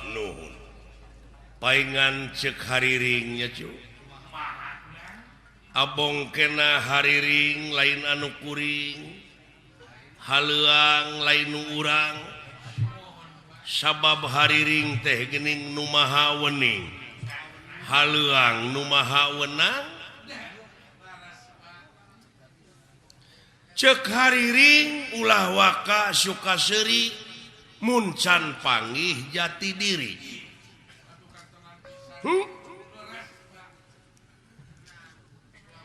nuhun paingan cek hariringnya abong kena hariring lain anu kuring haluang lain urang sabab hariring teh gening nu maha wening haluang nu maha wenang cek hariring ulah waka Sukaseri muncan panggih jati diri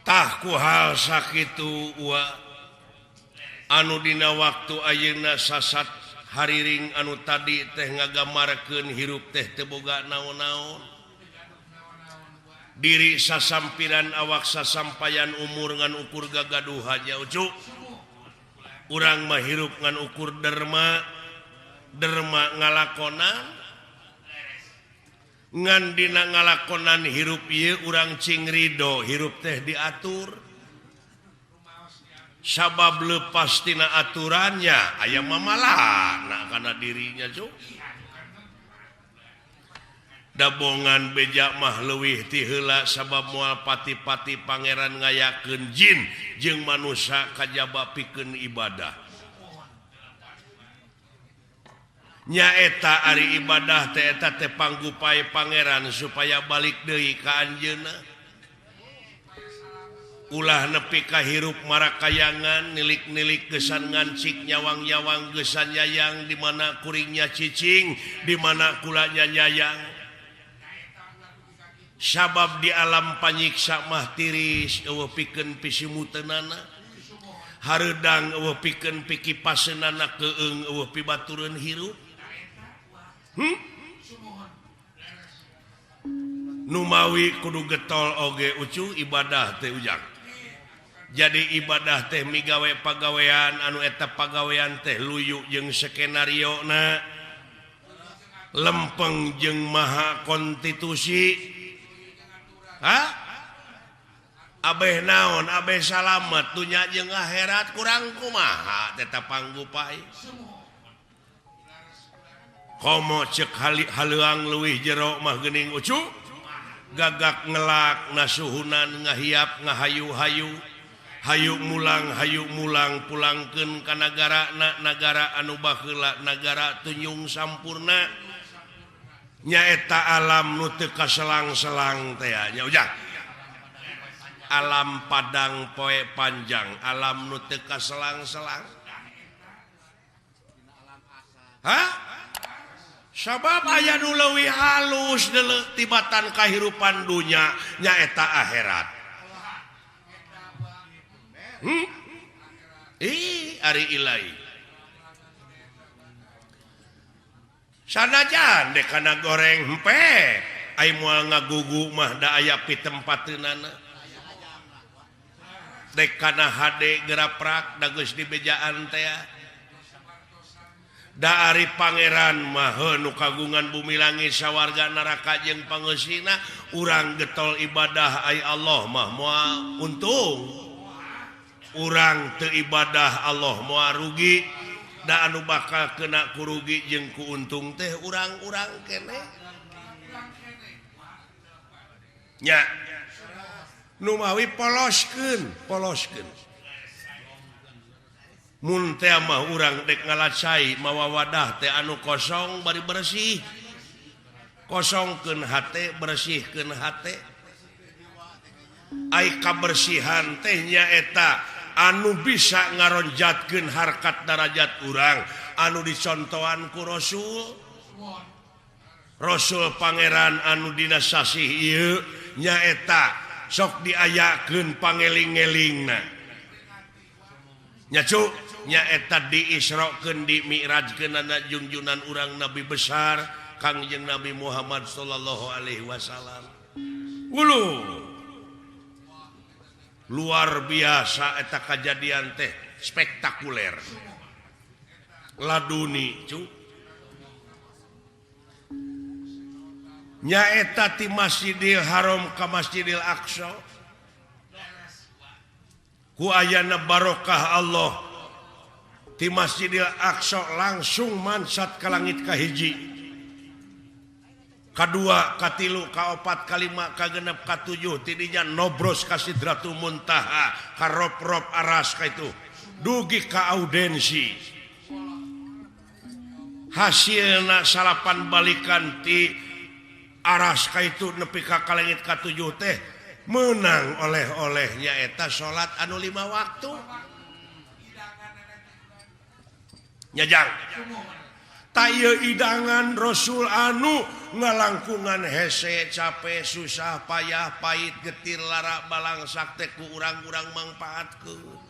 tah ku hal sakitu anu dina waktu ayeuna sasat hariring anu tadi teh ngagamarkeun hirup teh teu boga naon-naon diri sasampiran awak sasampayan umur ngan ukur gagaduh haja ucuk urang mah hirup ngan ukur derma ngalakonan ngan dina ngalakonan hirup ieu urang cing ridho hirup teh diatur sabab lepas tina aturannya aya mamalahna kana dirinya cuk dabongan beja mah leuwih ti heula sabab moal pati-pati pangeran ngayakeun jin jeung manusia kajaba pikeun ibadah nyaeta ari ibadah teh eta teh panggupae pangeran supaya balik deui ka anjeunna ulah nepi ka hirup marakayangan nilik-nilik gesan ngancik nyawang-nyawang gesan nyayang di mana kuringnya cicing di mana kulanya nyayang sabab di alam panyiksa mah tiris eueuh pikeun pisimuteunana hareudang eueuh pikeun pikipaseunana keung eueuh pibatureun hirup numawi kudu getol oge ucu ibadah teh ujang jadi ibadah teh migawe pagawean anu eta pagawean teh luyu jeung skenario na lempeng jeung maha konstitusi abeh naon abeh salamet dunya jeung akhirat kurang kumaha tetap panggupai komo cek haluang leuwih jero mah geuning ucu gagak ngelak nasuhunan ngahiap ngahayu-hayu hayu mulang pulangkeun ka nagara anu baheula nagara tunyung sampurna nyaeta alam nu teu kaselang-selang teh nya ujang alam padang poe panjang alam nu teu kaselang-selang sabab aya nu leuwih halus tibatan kahirupan dunya nyaeta akhirat ari ilahi sanajan dek kana goreng hempe ai moal ngagugu mah da aya pi tempateunana dek kana hade geraprak da geus dibejaan teh da ari pangeran mah nu kagungan bumi langit sawarga neraka jeung pangeusina urang getol ibadah ai Allah mah moal untung urang teu ibadah Allah moal rugi da anu bakal kena ku rugi jeung ku untung teh urang-urang keneh nya nu mawi poloskeun mun teh mah urang dek ngalacai mawa wadah teh anu kosong bari bersih kosongkeun hate bersihkeun hate ai kabersihan teh nyaeta anu bisa ngaronjatkeun harkat darajat urang anu dicontohan ku Rasul pangeran anu dina sasih ieu nyaeta sok diayakeun pangeling-elingna nya cuk nyaeta diisrokeun di mi'rajkeun na junjunan urang nabi besar Kangjeng Nabi Muhammad sallallahu alaihi wasallam luar biasa eta kejadian teh spektakuler laduni cu nyaeta ti Masjidil Haram ka Masjidil Aqsa ku ayana barokah Allah di Masjidil Aqsa langsung mansat ke langit kahiji, kadua, katilu, kaopat, kalima, kagenep, katujuh, tidinya nobros ka Sidratul Muntaha, ka rob-rob aras ka itu, dugi ka audensi. Hasilna salapan balikan ti aras ka itu nepi ka langit katujuh teh menang oleh-olehnya eta salat anu 5 waktu. Nyajang taya idangan Rasul anu ngalangkungan hese capek susah payah pahit getir lara balangsak teh ku urang-urang mangpaatkeun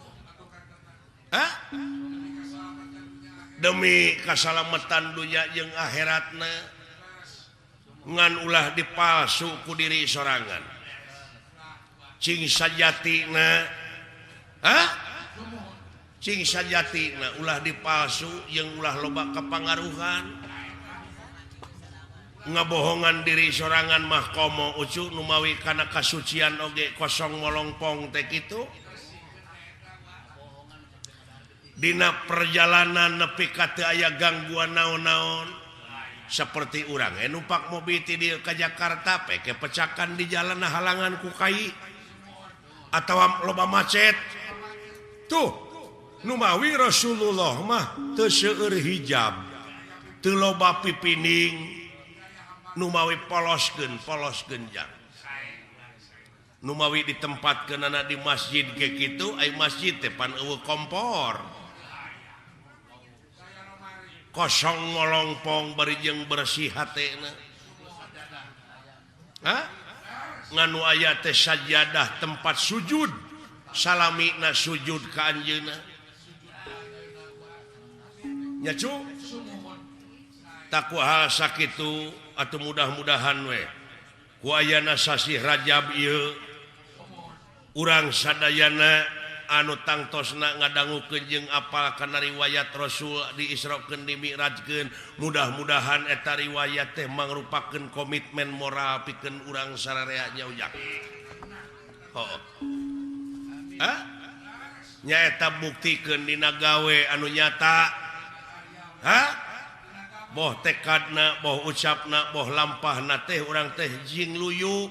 demi kasalamatan dunya jeung akhiratna ngan ulah dipalsu ku diri sorangan cing sajatina cing sajatina ulah dipalsu yang ulah loba kepangaruhan ngabohongan diri sorangan mah komo ucu numawi kana kasucian oge kosong molongpong teh kitu dina perjalanan nepi ka teu aya gangguan naon-naon seperti urang numpak mobil ti dieu ka Jakarta pe kepecakan di jalan halangan ku kai atawa loba macet tuh numawi Rasulullah mah teu seueur hijab teu loba pipining numawi poloskeun jang numawi ditempatkeunana di masjid ge kitu ai masjid teh pan eueuh kompor kosong molongpong bari jeung bersih hatena nganu aya teh sajadah tempat sujud salamina sujud ka anjeunna nyacu takwa hal sakitu atau mudah-mudahan we ku ayana sasih Rajab ieu urang sadayana anu tangtosna ngadangukeun jeung apal kana riwayat Rasul diisrokeun di mi'rajkeun mudah-mudahan eta riwayat teh mangrupakeun komitmen moral pikeun urang sararea ujang nyaeta buktikeun dina gawe anu nyata boh tekadna boh ucapna boh lampahna teh urang teh jing luyu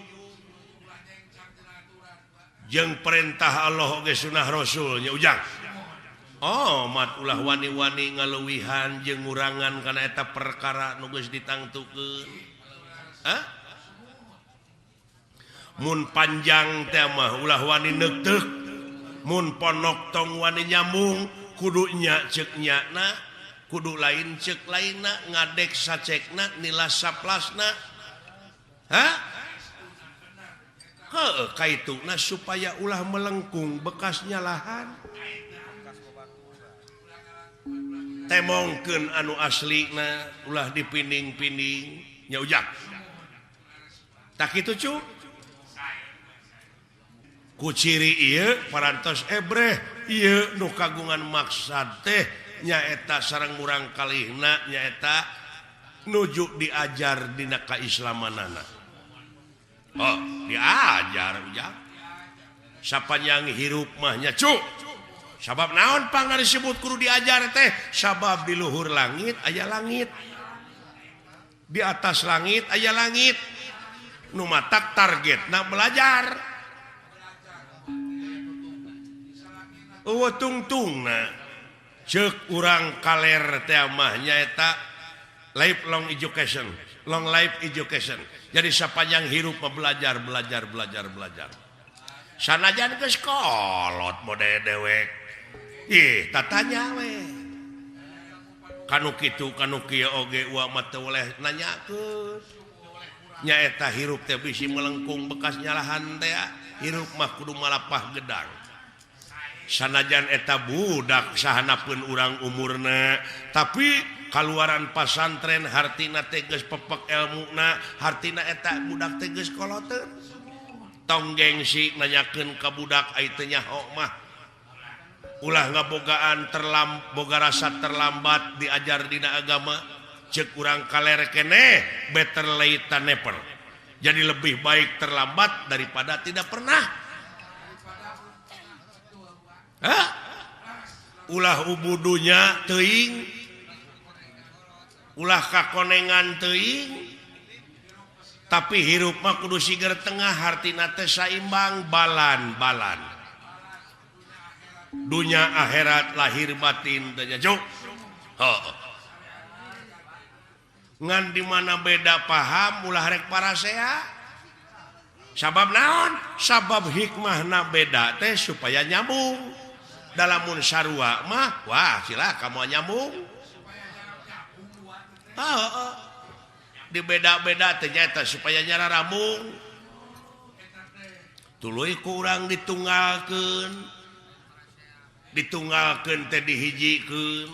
jeung perintah Allah oge sunah Rasulnya ujang mat ulah wani-wani ngaleuwihan jeung ngurangan kana eta perkara nu geus ditangtukeun mun panjang teh mah ulah wani neukteuk mun ponok tong wani nyambung kudu nya ceuk nyana kudu lain cek lainna ngadek sacekna nilas saplasna kaituna supaya ulah melengkung bekasnya lahan temongkeun anu aslina ulah dipinding-pinding nya ujang tak kitu cu ku ciri ieu parantos ebreh ieu nu kagungan maksad teh nyaeta sareng urang kalihna nyaeta nuju diajar dina kaislamanana diajar ujang sapanjang hirup mah nya cu sabab naon pang disebut kudu diajar teh sabab di luhur langit aya langit di atas langit aya langit nu matak targetna belajar eueuh tungtungna cek urang kaler teh mah nyaeta lifelong education long life education jadi sapanjang hirup mah belajar sanajan geus kolot mode dewek tatanya we kanu kitu kanu kieu oge wa mah teu oleh nanyakeun nyaeta hirup teh bisi melengkung bekas nyalahan teh hirup mah kudu malapah gedang sanajan eta budak sahanapeun urang umurna tapi kaluaran pasantren hartina teh geus pepek elmuna hartina eta budak teh geus koloteun tong gengsi nanyakeun ka budak ai teh nyaho mah ulah ngabogaan boga rasa terlambat diajar dina agama ceuk urang kaler keneh better late than never jadi lebih baik terlambat daripada tidak pernah ulah ubudunya teuing ulah kakonengan teuing tapi hirup mah kudu siger tengah hartina teh saimbang balan dunya akhirat lahir batin teh juk ngan di mana beda paham ulah rek parasea sabab naon sabab hikmahna beda teh supaya nyambung dalamun sarua mah wah sila kamu nyambung dibeda-beda ternyata supaya nyara rambung tuluy ku urang ditunggalkeun teh dihijikeun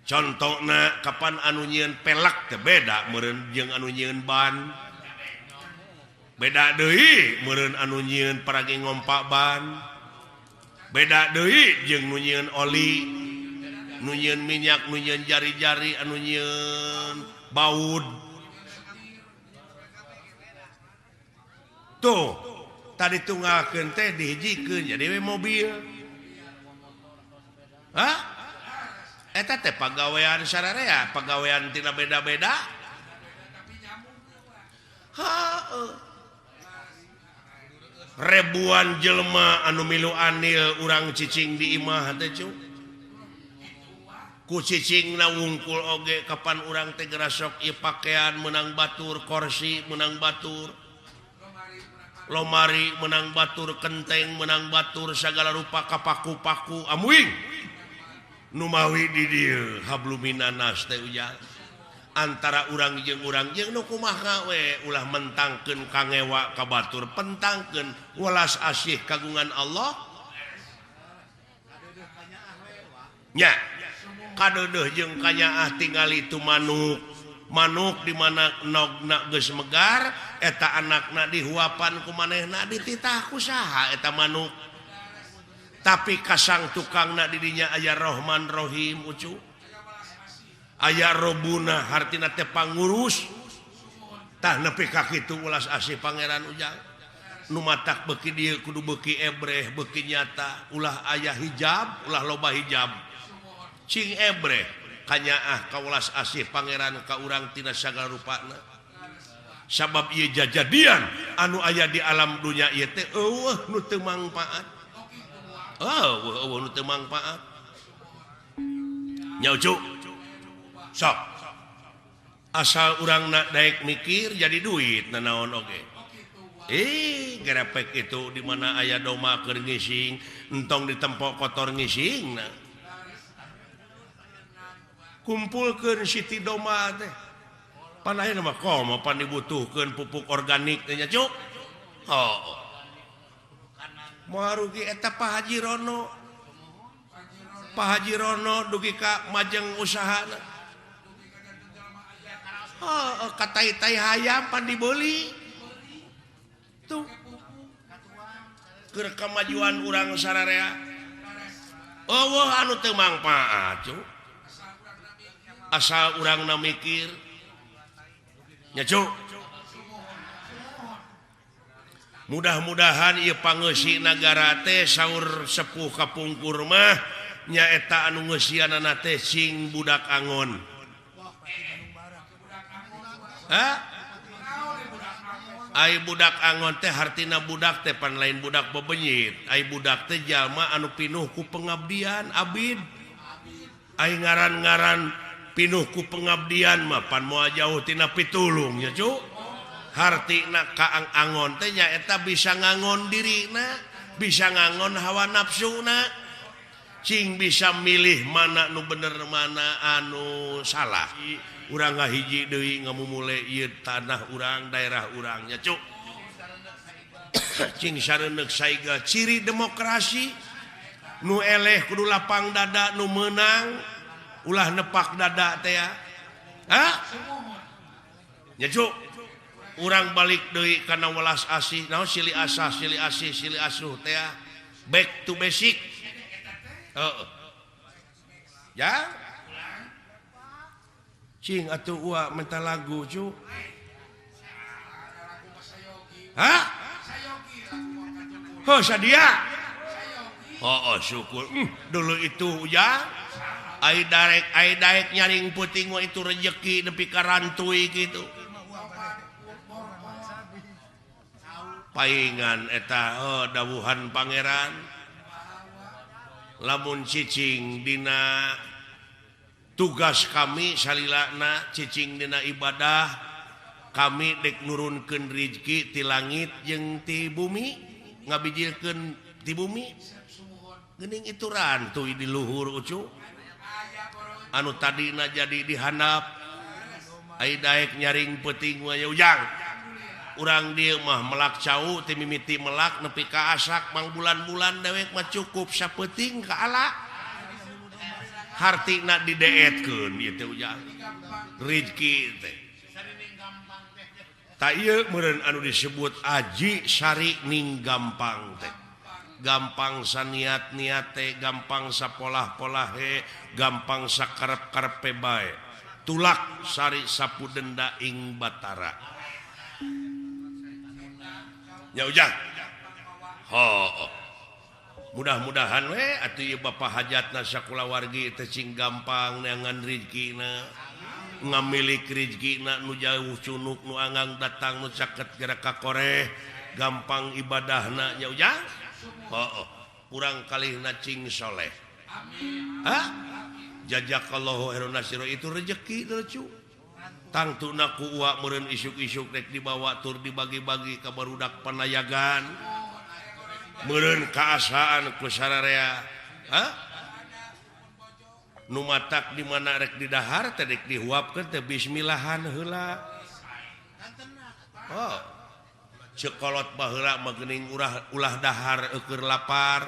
contohna kapan anu nyieun pelak teh beda meureun jeung anu nyieun ban beda deui meureun anu nyieun paragi ngompak ban beda deui jeung nu nyieun oli nu nyieun minyak nu nyieun jari-jari anu nyieun baud tuh tadi tunggalkeun teh dihijikeun jadi we mobil eta teh pagawean sararea pagawean tina beda-beda ribuan jelema anu milu anil urang cicing di imah teh cu ku cicingna wungkul oge kapan urang teh gerasok ieu pakaian menang batur kursi menang batur lomari menang batur kenteng menang batur sagala rupa kapaku-paku amuing nu mawi di dieu habluminanas teh ujal antara urang jeung nu kumaha we ulah mentangkeun kangewa ka batur pentangkeun welas asih kagungan Allah nya kadeueuh jeung kanyaah tingali itu manuk di mana nogna geus megar eta anakna dihuapan ku manehna dititah ku saha eta manuk tapi kasang tukangna di dinya aya Rahman Rahim ucu aya Robuna hartina teh pangurus tah nepi ka kitu ulas asih pangeran ujang nu matak beuki dieu kudu beuki ebreh beuki nyata ulah aya hijab ulah loba hijab cing ebreh kanyaah kaulas asih pangeran ka urang tina sagala rupana sabab ieu jajadian anu aya di alam dunya ieu teh eueuh nu teu mangpaat nu teu mangpaat nya ucu sok asal urangna daek mikir jadi duit nanaon oge gerepek itu di mana aya doma keur ngising entong ditempo kotor ngisingna kumpulkeun siti doma teh pan aya mah komo pan dibutuhkeun pupuk organik teh nya cuk moal rugi eta Pak Haji Rono dugi ka majeng usahana katai-tai hayam pan dibeli tuh keur kemajuan urang sararea anu teu mangpaat cuk asal urangna mikir nya cuk mudah-mudahan ieu pangeussi nagara teh saur sepuh kapungkur mah nyaeta anu ngeusianana teh cing budak angon ai budak angon teh hartina budak teh pan lain budak bebenyit ai budak teh jalma anu pinuh ku pengabdian abid ai ngaran-ngaran pinuh ku pengabdian mah pan moal jauh tina pitulung nya cu hartina kaang angon teh nyaeta bisa ngangon dirina bisa ngangon hawa nafsuna cing bisa milih mana nu bener mana anu salah urang ngahiji deui ngamumule ieu tanah urang daerah urang nya cu cing sareuneuh saiga ciri demokrasi nu eleh kudu lapang dada nu meunang ulah nepak dada teh ya nya cu urang balik deui kana welas asih naon silih asah silih asih silih asuh teh ya back to basic ya cing atuh ua minta lagu cu sadia Oh syukur dulu itu ya daek nyaring puting itu rezeki nepi ka rantui gitu paingan eta dawuhan pangeran lamun cicing dina tugas kami salilana cicing dina ibadah kami dek nurunkeun rezeki ti langit jeung ti bumi ngabijilkeun ti bumi geuning itu rantuy di luhur ucu anu tadina jadi dihandap ai daek nyaring peuting we ujang urang dieu mah melak cau ti mimiti melak nepi ka asak mang bulan-bulan dewek mah cukup sapeuting ka ala hartina dideetkeun ieu teh ujang rezeki teh ta ieu meureun anu disebut aji sari ning gampang teh gampang saniat-niat teh gampang sapolah-polah gampang sakarep-karepe bae tulak sari sapu denda ing batara nya ujang mudah-mudahan we atuh ieu bapa hajatna sakulawargi teh cing gampang neangan rezekina ngamilik rezekina nu jauh cunuk nu anggang datang nu caket gerak ka koreh gampang ibadahna nya ujang kurang kali cing soleh jazakallahu khairan nasiro itu rezeki cu tangtuna ku uak meureun isuk-isuk rek dibawa tur dibagi-bagi ka barudak panayagan meureun kaasaan ku sararea nu matak di mana rek didahar teh rek dihuapkeun teh bismillahan heula cekolot baheula mah geuning ulah dahar eukeur lapar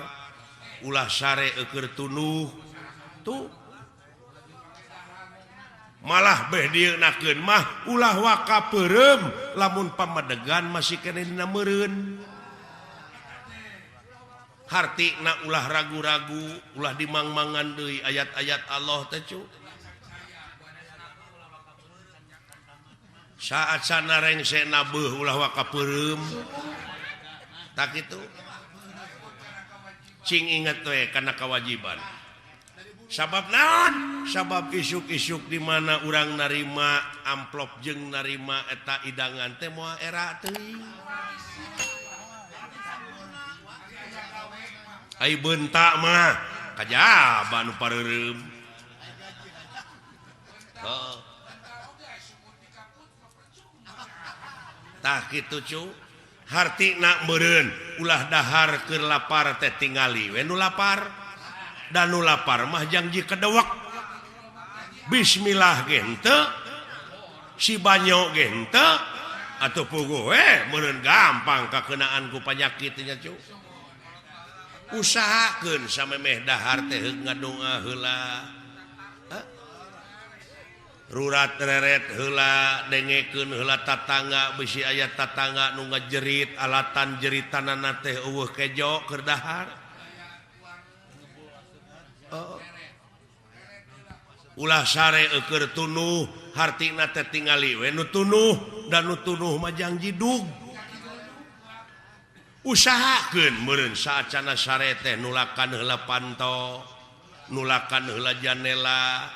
ulah sare eukeur tunuh tuh malah beh dieunakeun mah ulah waka peureum lamun pamadegan masih keneh dina meureun hartina ulah ragu-ragu ulah dimangmangan deui ayat-ayat Allah teh cu saat sana rengsena beuh ulah waka peureum tak kitu cing inget we kana kewajiban sabab naon sabab isuk-isuk di mana urang narima amplop jeung narima eta idangan teh moal era teuing ai beuntak mah kajaba nu pareureum tah kitu cu hartina meureun ulah dahar keur lapar teh tingali we nu lapar dan nu lapar mah janji kedewek bismillah ge henteu si banyo ge henteu atuh puguh we meureun gampang kakeunaan ku panyakit nya cu usahakeun samemeh dahar teh ngadoa heula rurat reret heula dengekeun heula tatangga bisi aya tatangga nu ngajerit alatan jeritanana teh eueuh kejo keur dahar ulah sare eukeur tunuh hartina teh tingali we nu tunuh dan nu tunuh mah janji dug usahakeun meureun saacana sare teh nulakan heula panto nulakan heula janela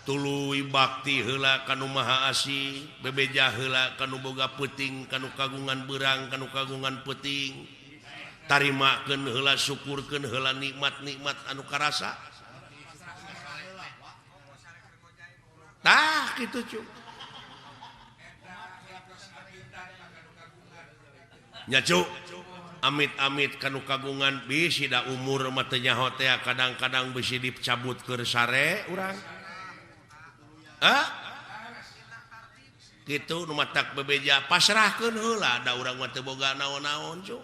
tuluy bakti heula kanu maha asih bebeja heula kanu boga peuting kanu kagungan beurang kanu kagungan peuting tarimakeun heula syukurkeun heula nikmat-nikmat anu karasa tah kitu cu nya cu amit-amit kanu kagungan bisi da umur mah teu nyaho teh kadang-kadang bisi dicabut keur sare urang gitu nu matak bebeja pasrahkeun heula da urang mah teu boga naon-naon cu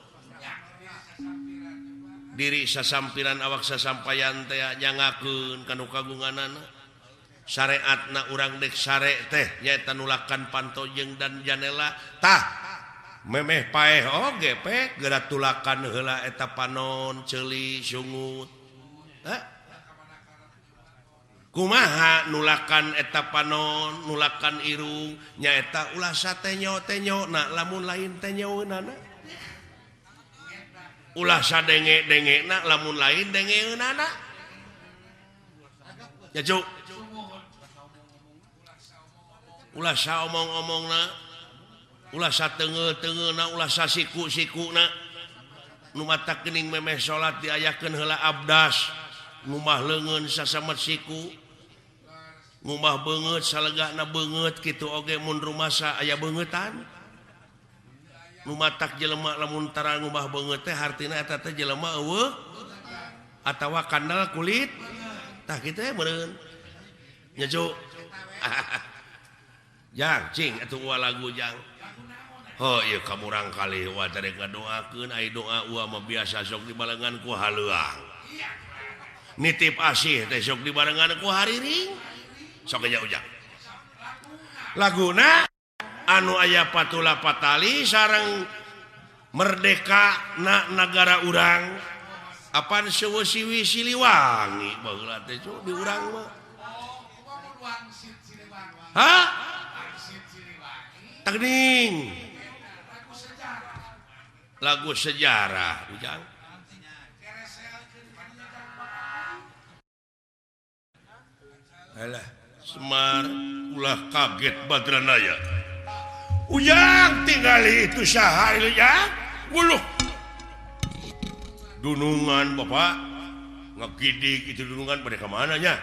diri sasampiran awak sasampayan teh nyangakeun kanu kagunganana syariatna urang dek sare teh nyaeta nulakan panto jeung dan janela tah memeh paeh oge pe geura tulakan heula eta panon ceuli sungut kumaha nulakan eta panon nulakan irung nyaeta ulah satenyo tenyo na lamun lain tenyoeunana ulah sadenge-denge lamun lain dengeunana ya cuk ulah saomong-omongna ulah satengeu-tengeuna ulah sasiku-sikuna nu mata geuning memeh salat diayakeun heula abdas ngumah leungeun sasamet siku ngumah beungeut salegana beungeut kitu oge mun rumasa aya beungetan nu matak jelema lamun tara ngubah beungeut teh hartina eta teh jelema eueuh atawa kandal kulit tah kitu meureun nya cuk jang cing atuh lagu jang oh ieu kamurang kali wa tadi ngadoakeun ai doa ua mah biasa sok dibarengan ku haleuang nitip asih teh sok dibarengan ku hariring sok aja ujang laguna anu aya patula patali sareng merdeka na negara urang apaan Sewesiwi Siliwangi baheula teh di urang mah hah teuing lagu sejarah ujang alah Semar ulah kaget Badranaya ujang tinggali itu saha ieu ya uluh dunungan bapak ngagidik itu dunungan pada ke mana nya